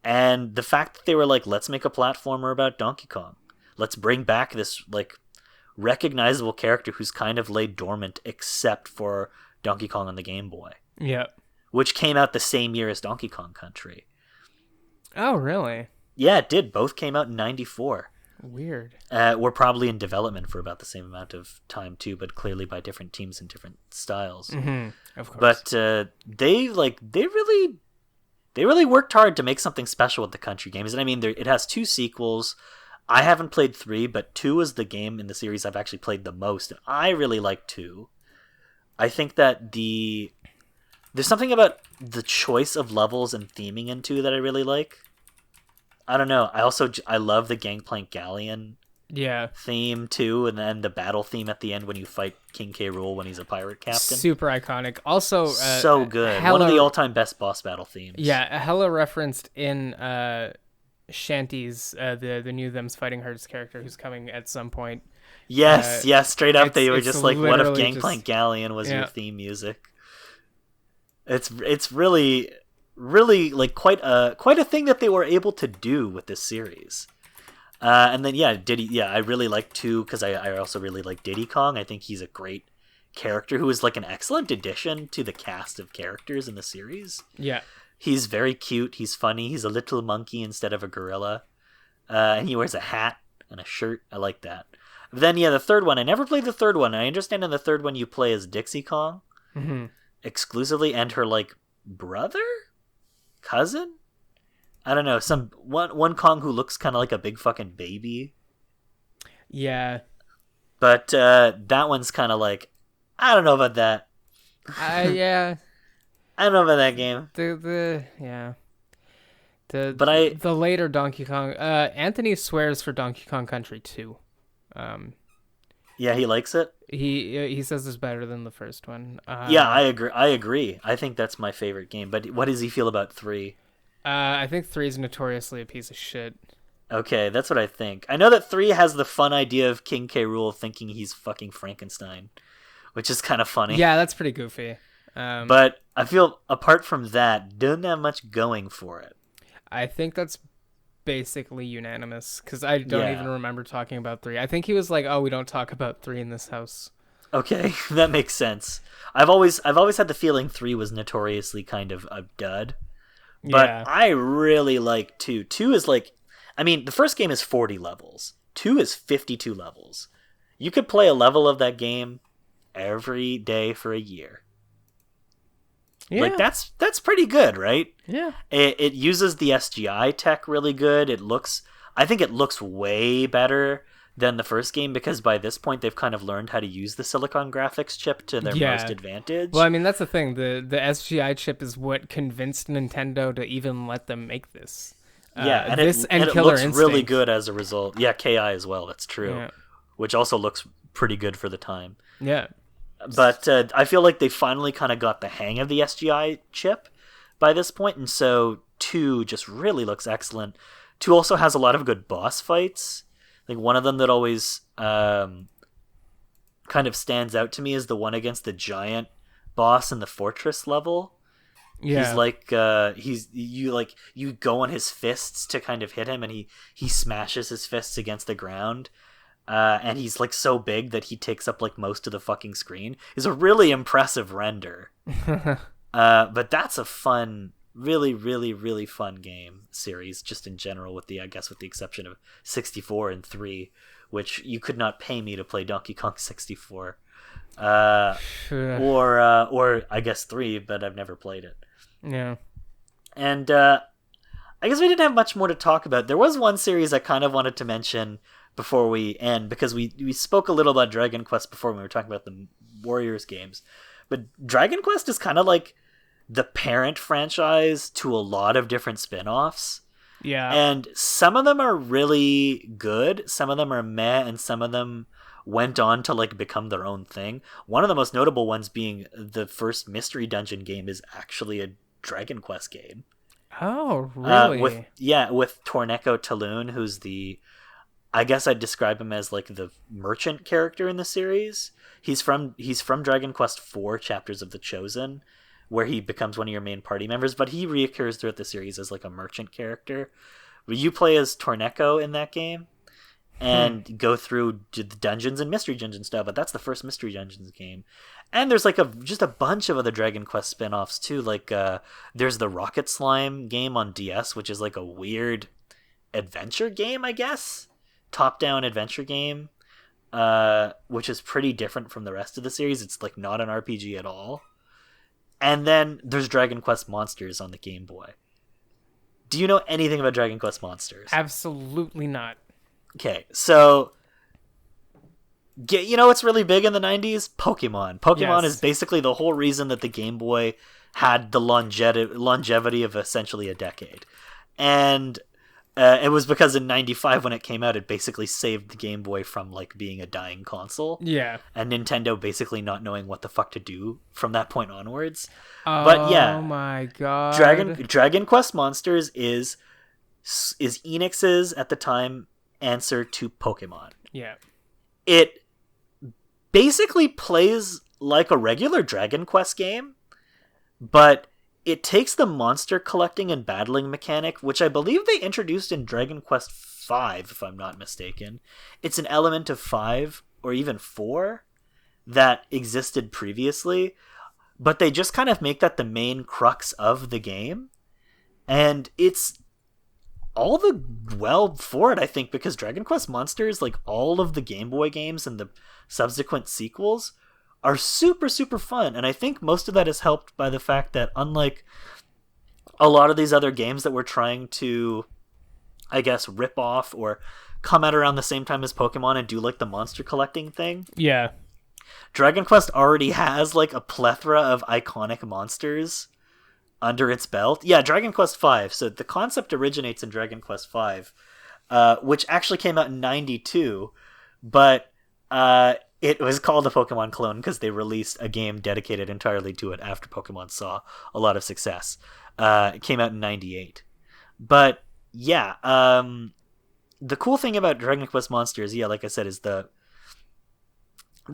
And the fact that they were let's make a platformer about Donkey Kong. Let's bring back this recognizable character who's kind of laid dormant except for Donkey Kong on the Game Boy. Yeah. Which came out the same year as Donkey Kong Country. Oh, really? Yeah, it did. Both came out in 94. Weird. We're probably in development for about the same amount of time too, but clearly by different teams and different styles. Of course. But they really worked hard to make something special with the Country games. And I mean, it has 2 sequels. I haven't played 3, but 2 is the game in the series I've actually played the most, and I really like 2. I think that there's something about the choice of levels and theming in 2 that I really like. I don't know. I love the Gangplank Galleon theme too, and then the battle theme at the end when you fight King K. Rool when he's a pirate captain. Super iconic. Also, so good. One of the all-time best boss battle themes. Yeah, hella referenced in Shanty's the new Them's Fighting Herds character who's coming at some point. Yes, straight up they were just what if Gangplank Galleon was your theme music? It's really quite a thing that they were able to do with this series. And then I really like 2 because I also really like Diddy Kong. I think he's a great character who is an excellent addition to the cast of characters in the series. Yeah. He's very cute, he's funny, he's a little monkey instead of a gorilla. And he wears a hat and a shirt. I like that. But then the third one, I never played the third one. I understand in the third one you play as Dixie Kong exclusively, and her brother? Cousin? I don't know, one Kong who looks kind of like a big fucking baby. Yeah. But that one's kind of I don't know about that. Yeah. I don't know about that game. The The later Donkey Kong, Anthony swears for Donkey Kong Country 2. Yeah, he likes it. He says it's better than the first one. Yeah, I agree. I think that's my favorite game. But what does he feel about 3? I think 3 is notoriously a piece of shit. Okay, that's what I think. I know that 3 has the fun idea of King K. Rool thinking he's fucking Frankenstein, which is kind of funny. Yeah, that's pretty goofy. But I feel, apart from that, doesn't have much going for it. I think that's basically unanimous, because I don't even remember talking about 3. I think he was like, "Oh, we don't talk about 3 in this house." Okay, that makes sense. I've always had the feeling 3 was notoriously kind of a dud, but I really like 2. 2 is like, I mean, the first game is 40 levels. 2 is 52 levels. You could play a level of that game every day for a year. Yeah. Like, that's pretty good, right? Yeah. It uses the SGI tech really good. I think it looks way better than the first game, because by this point they've kind of learned how to use the Silicon graphics chip to their most advantage. Well, I mean, that's the thing. The SGI chip is what convinced Nintendo to even let them make this. And this it Killer looks Instinct. really good as a result. Yeah, KI as well. That's true. Yeah. Which also looks pretty good for the time. Yeah. But I feel like they finally kind of got the hang of the SGI chip by this point, and so 2 just really looks excellent. 2 also has a lot of good boss fights. Like, one of them that always kind of stands out to me is the one against the giant boss in the fortress level. Yeah. He's like you go on his fists to kind of hit him, and he smashes his fists against the ground. And he's like so big that he takes up like most of the fucking screen. It's a really impressive render. But that's a fun, really, really, really fun game series, just in general, with the exception of 64 and 3, which you could not pay me to play Donkey Kong 64. Or I guess 3, but I've never played it. Yeah. And I guess we didn't have much more to talk about. There was one series I kind of wanted to mention before we end, because we spoke a little about Dragon Quest before when we were talking about the Warriors games. But Dragon Quest is kind of like the parent franchise to a lot of different spin-offs. Yeah. And some of them are really good, some of them are meh, and some of them went on to like become their own thing. One of the most notable ones being the first Mystery Dungeon game is actually a Dragon Quest game. Oh, really? With Torneko Taloon, who's I guess I'd describe him as like the merchant character in the series. He's from Dragon Quest IV, Chapters of the Chosen, where he becomes one of your main party members, but he reoccurs throughout the series as like a merchant character. You play as Torneko in that game and go through the dungeons and Mystery Dungeon style, but that's the first Mystery Dungeons game. And there's like just a bunch of other Dragon Quest spin-offs too. Like there's the Rocket Slime game on DS, which is like a weird adventure game, I guess. Top-down adventure game, which is pretty different from the rest of the series. It's like not an RPG at all. And then there's Dragon Quest Monsters on the Game Boy. Do you know anything about Dragon Quest Monsters? Absolutely not. Okay, so you know what's really big in the 90s? Pokemon. Pokemon is basically the whole reason that the Game Boy had the longevity of essentially a decade. And it was because in 95 when it came out, it basically saved the Game Boy from like being a dying console. Yeah. And Nintendo basically not knowing what the fuck to do from that point onwards. But yeah. Oh my god. Dragon Quest Monsters is Enix's at the time answer to Pokemon. Yeah. It basically plays like a regular Dragon Quest game, but it takes the monster collecting and battling mechanic, which I believe they introduced in Dragon Quest V, if I'm not mistaken. It's an element of 5 or even 4 that existed previously, but they just kind of make that the main crux of the game. And it's all the well for it, I think, because Dragon Quest Monsters, like all of the Game Boy games and the subsequent sequels, are super, super fun. And I think most of that is helped by the fact that, unlike a lot of these other games that were trying to, I guess, rip off or come out around the same time as Pokemon and do like the monster collecting thing. Yeah. Dragon Quest already has like a plethora of iconic monsters under its belt. Yeah, Dragon Quest V. So the concept originates in Dragon Quest V, which actually came out in 92, but it was called a Pokemon clone because they released a game dedicated entirely to it after Pokemon saw a lot of success. It came out in 98. But yeah, the cool thing about Dragon Quest Monsters, yeah, like I said, is the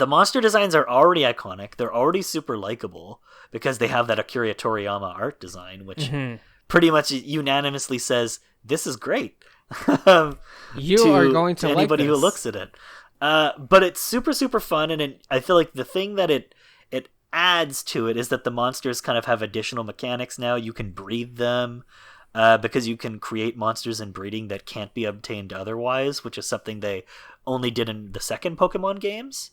monster designs are already iconic. They're already super likable because they have that Akira Toriyama art design, which pretty much unanimously says, this is great. You are going to anybody like who looks at it. But it's super, super fun, and I feel like the thing that it adds to it is that the monsters kind of have additional mechanics now. You can breed them, because you can create monsters in breeding that can't be obtained otherwise, which is something they only did in the second Pokemon games.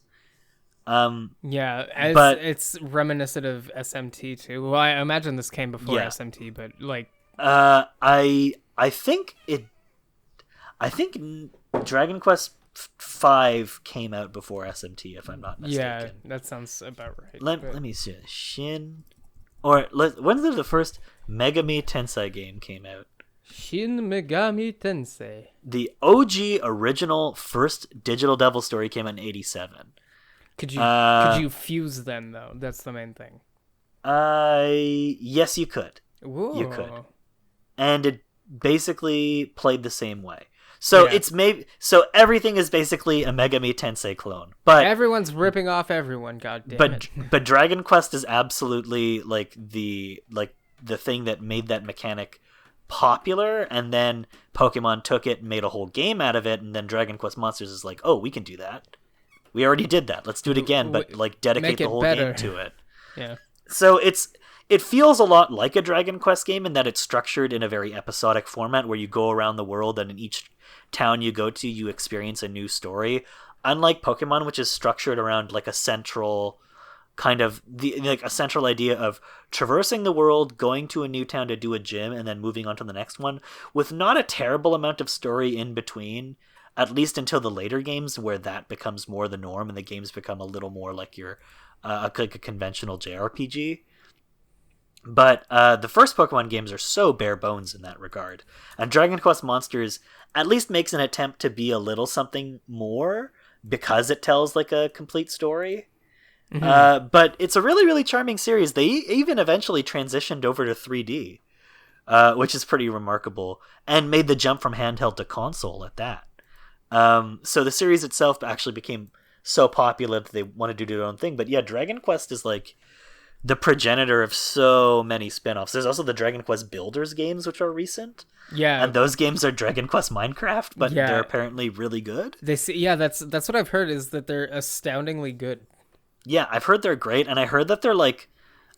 But it's reminiscent of SMT too. Well, I imagine this came before SMT, but like, I think Dragon Quest V came out before SMT, if I'm not mistaken. Yeah, that sounds about right. Let me see. Shin, when did the first Megami Tensei game came out? Shin Megami Tensei. The OG original first digital Devil Story came out in 87. Could you fuse them though? That's the main thing. Yes, you could. Ooh. You could, and it basically played the same way. So so everything is basically a Megami Tensei clone. But everyone's ripping off everyone. God damn it! But Dragon Quest is absolutely the thing that made that mechanic popular, and then Pokemon took it and made a whole game out of it, and then Dragon Quest Monsters is like, oh, we can do that. We already did that. Let's do it again, but like dedicate the whole game to it. Yeah. So it feels a lot like a Dragon Quest game in that it's structured in a very episodic format where you go around the world, and in each town you go to, you experience a new story. Unlike Pokemon, which is structured around like a central kind of a central idea of traversing the world, going to a new town to do a gym, and then moving on to the next one, with not a terrible amount of story in between. At least until the later games, where that becomes more the norm, and the games become a little more like your like a conventional JRPG. But the first Pokemon games are so bare bones in that regard, and Dragon Quest Monsters at least makes an attempt to be a little something more because it tells like a complete story. But it's a really, really charming series. They even eventually transitioned over to 3D, which is pretty remarkable, and made the jump from handheld to console at that. So the series itself actually became so popular that they wanted to do their own thing. But yeah, Dragon Quest is like the progenitor of so many spin-offs. There's also the Dragon Quest Builders games, which are recent. Yeah. And those games are Dragon Quest Minecraft, but they're apparently really good. That's what I've heard, is that they're astoundingly good. Yeah, I've heard they're great, and I heard that they're like,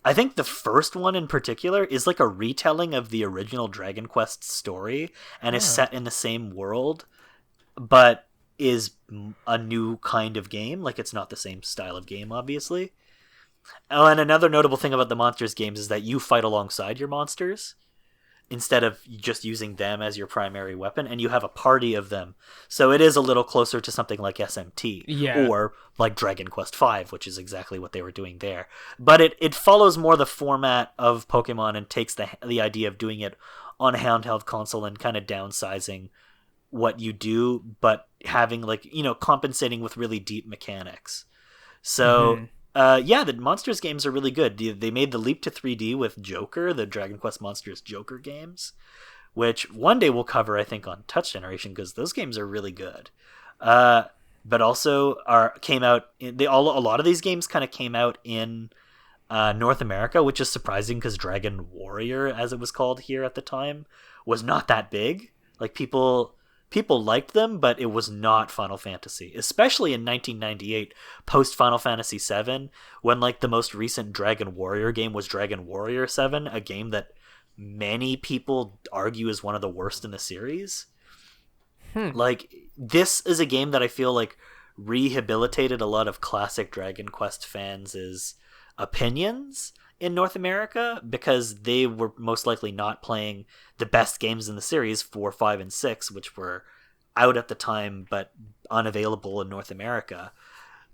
I think the first one in particular is like a retelling of the original Dragon Quest story, and is set in the same world, but is a new kind of game. Like, it's not the same style of game, obviously. Oh, and another notable thing about the Monsters games is that you fight alongside your monsters instead of just using them as your primary weapon, and you have a party of them. So it is a little closer to something like SMT, or like Dragon Quest V, which is exactly what they were doing there. But it follows more the format of Pokemon and takes the idea of doing it on a handheld console and kind of downsizing what you do, but having compensating with really deep mechanics. So the Monsters games are really good. They made the leap to 3D with Joker, the Dragon Quest Monsters Joker games, which one day we'll cover, I think, on Touch Generation, because those games are really good. But also came out. A lot of these games kind of came out in North America, which is surprising because Dragon Warrior, as it was called here at the time, was not that big. Like people liked them, but it was not Final Fantasy, especially in 1998, post Final Fantasy VII, when like the most recent Dragon Warrior game was Dragon Warrior 7, a game that many people argue is one of the worst in the series. Like, this is a game that I feel like rehabilitated a lot of classic Dragon Quest fans' opinions in North America, because they were most likely not playing the best games in the series, 4, 5, and 6, which were out at the time but unavailable in North America.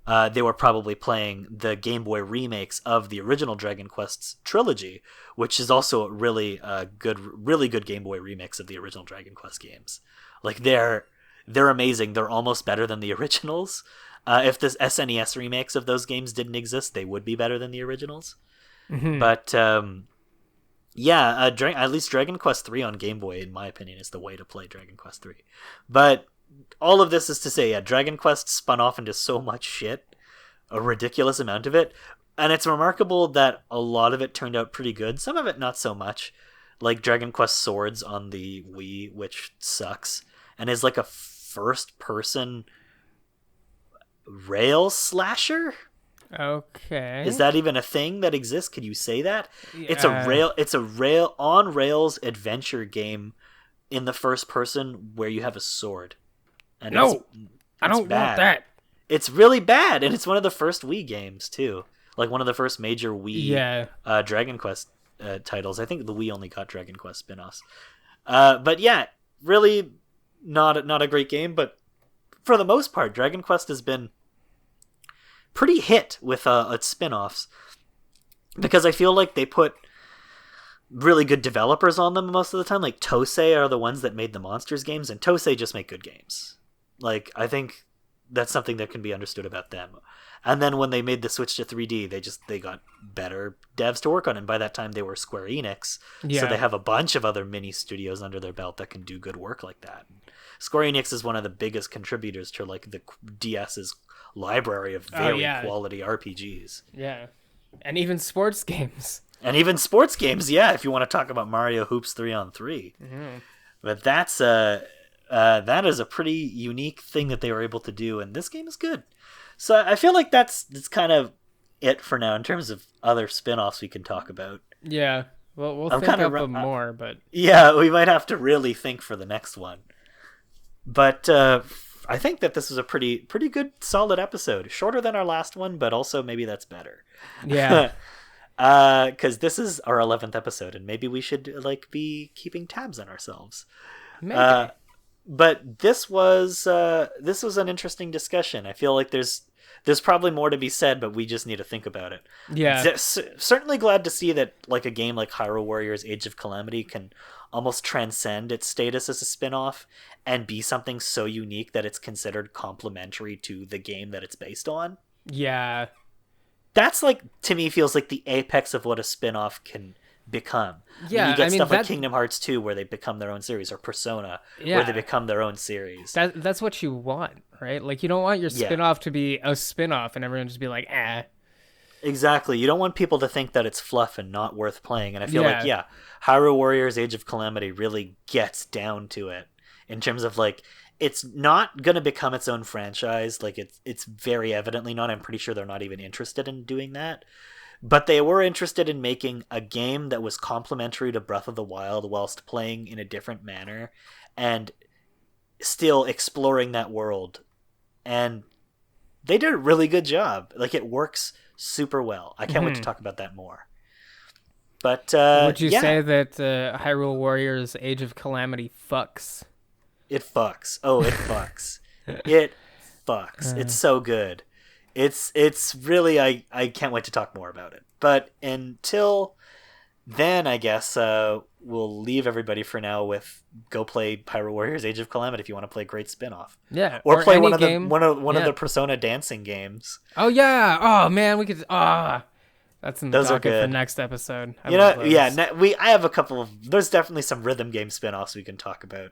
they were probably playing the Game Boy remakes of the original Dragon Quest's trilogy, which is also a really good Game Boy remix of the original Dragon Quest games. Like they're amazing. They're almost better than the originals. If the SNES remakes of those games didn't exist, they would be better than the originals. Mm-hmm. But at least Dragon Quest 3 on Game Boy, in my opinion, is the way to play Dragon Quest 3. But all of this is to say, Dragon Quest spun off into so much shit, a ridiculous amount of it, and it's remarkable that a lot of it turned out pretty good. Some of it not so much, like Dragon Quest Swords on the Wii, which sucks, and is like a first-person rail slasher. Okay. Is that even a thing that exists? Could you say that? It's a rail on rails adventure game in the first person where you have a sword. And no, I don't want that. It's really bad, and it's one of the first Wii games too. Like one of the first major Wii Dragon Quest titles. I think the Wii only got Dragon Quest spin-offs. But yeah, really not a great game, but for the most part, Dragon Quest has been pretty hit with its spin-offs, because I feel like they put really good developers on them most of the time. Like Tensei are the ones that made the Monsters games, and Tensei just make good games. Like I think that's something that can be understood about them. And then when they made the switch to 3D, they got better devs to work on, and by that time they were Square Enix, so they have a bunch of other mini studios under their belt that can do good work like that. Square Enix is one of the biggest contributors to like the DS's library of very quality RPGs. Yeah, and even sports games. If you want to talk about Mario Hoops 3-on-3. Mm-hmm. But that is a pretty unique thing that they were able to do, and this game is good. So I feel like that's kind of it for now in terms of other spin-offs we can talk about. Yeah, well, we'll think up more, but... Yeah, we might have to really think for the next one. But I think that this was a pretty good, solid episode. Shorter than our last one, but also maybe that's better. Yeah. Because this is our 11th episode, and maybe we should be keeping tabs on ourselves. Maybe. But this was an interesting discussion. I feel like there's probably more to be said, but we just need to think about it. Yeah. Certainly glad to see that like a game like Hyrule Warriors Age of Calamity can almost transcend its status as a spin-off and be something so unique that it's considered complementary to the game that it's based on. Yeah. That's to me feels like the apex of what a spin-off can become. Yeah, you get stuff like Kingdom Hearts 2 where they become their own series, or Persona where they become their own series. That's what you want, right? Like you don't want your spin-off to be a spin-off and everyone just be like, eh. Exactly. You don't want people to think that it's fluff and not worth playing. And I feel Hyrule Warriors Age of Calamity really gets down to it in terms of it's not going to become its own franchise. It's very evidently not. I'm pretty sure they're not even interested in doing that. But they were interested in making a game that was complementary to Breath of the Wild whilst playing in a different manner and still exploring that world. And they did a really good job. It works super well. I can't wait to talk about that more. But would you say that Hyrule Warriors Age of Calamity fucks? It fucks. Oh, it fucks. It fucks. It's so good. It's really I can't wait to talk more about it. But until then, I guess we'll leave everybody for now with go play Hyrule Warriors Age of Calamity if you want to play a great spin-off. Yeah, or play one of the Persona dancing games. Oh yeah. Oh man, we could that's in the docket for next episode. I have a couple of. There's definitely some rhythm game spin-offs we can talk about.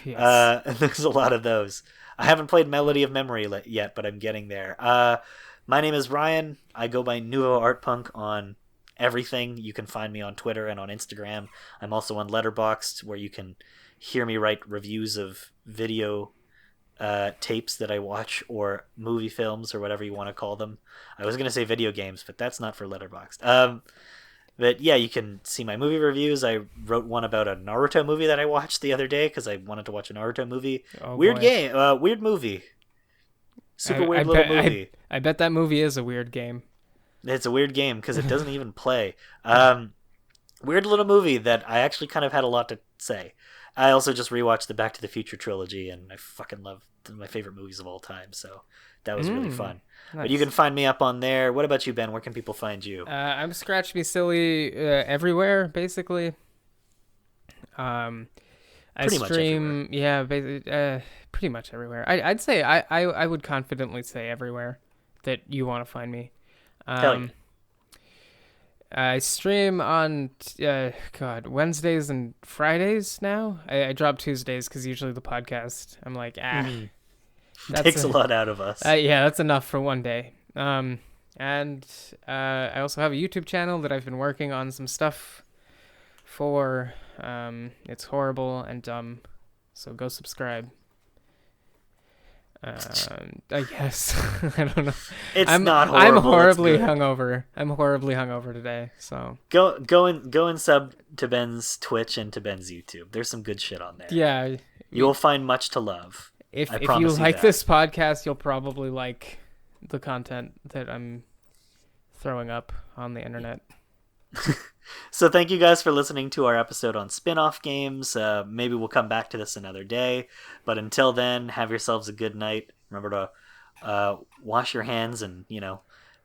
Yes. There's a lot of those. I haven't played Melody of Memory yet, but I'm getting there. My name is Ryan. I go by Nouveau Art Punk on everything. You can find me on Twitter and on Instagram. I'm also on Letterboxd, where you can hear me write reviews of video tapes that I watch, or movie films, or whatever you want to call them. I was going to say video games, but that's not for Letterboxd. But yeah, you can see my movie reviews. I wrote one about a Naruto movie that I watched the other day because I wanted to watch a Naruto movie. Weird movie. Super weird little movie. I bet that movie is a weird game. It's a weird game because it doesn't even play. weird little movie that I actually kind of had a lot to say. I also just rewatched the Back to the Future trilogy, and I fucking love my favorite movies of all time. So that was really fun. Nice. But you can find me up on there. What about you, Ben? Where can people find you? I'm Scratch Me Silly everywhere, basically. I pretty stream, much yeah, pretty much everywhere. I'd say I would confidently say everywhere that you want to find me. Hell yeah. I stream on Wednesdays and Fridays now. I drop Tuesdays because usually the podcast, I'm like, takes a lot out of us. Yeah, that's enough for one day. And I also have a YouTube channel that I've been working on some stuff for. It's horrible and dumb, so go subscribe. I guess. I don't know. It's not horrible. I'm horribly hungover. I'm horribly hungover today. So go and sub to Ben's Twitch and to Ben's YouTube. There's some good shit on there. Yeah, you'll find much to love. If you like this podcast, you'll probably like the content that I'm throwing up on the internet. So thank you guys for listening to our episode on spin-off games. Maybe we'll come back to this another day. But until then, have yourselves a good night. Remember to wash your hands and,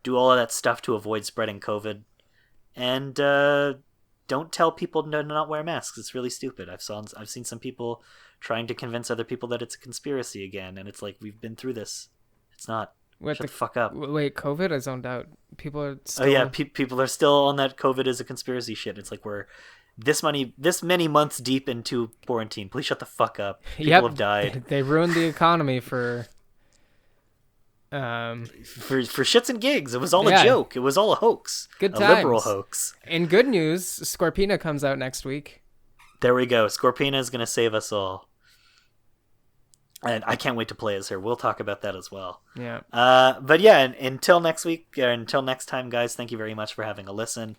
do all of that stuff to avoid spreading COVID. And don't tell people to not wear masks. It's really stupid. I've seen some people trying to convince other people that it's a conspiracy again. And it's like, we've been through this. It's not. Shut the fuck up. Wait, COVID? I zoned out. People are still... Oh yeah, people are still on that COVID is a conspiracy shit. It's like we're this many months deep into quarantine. Please shut the fuck up. People have died. They ruined the economy for shits and gigs. It was all a joke. It was all a hoax. Good times. A liberal hoax. In good news, Scorpina comes out next week. There we go. Scorpina is gonna save us all. And I can't wait to play as her. We'll talk about that as well. Yeah. But yeah, until next week, or until next time, guys, thank you very much for having a listen.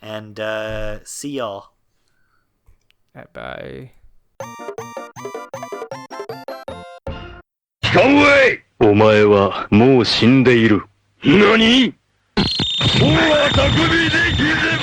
And see y'all. Bye. 聞かんわい！お前はもう死んでいる。何？もうは匠できず！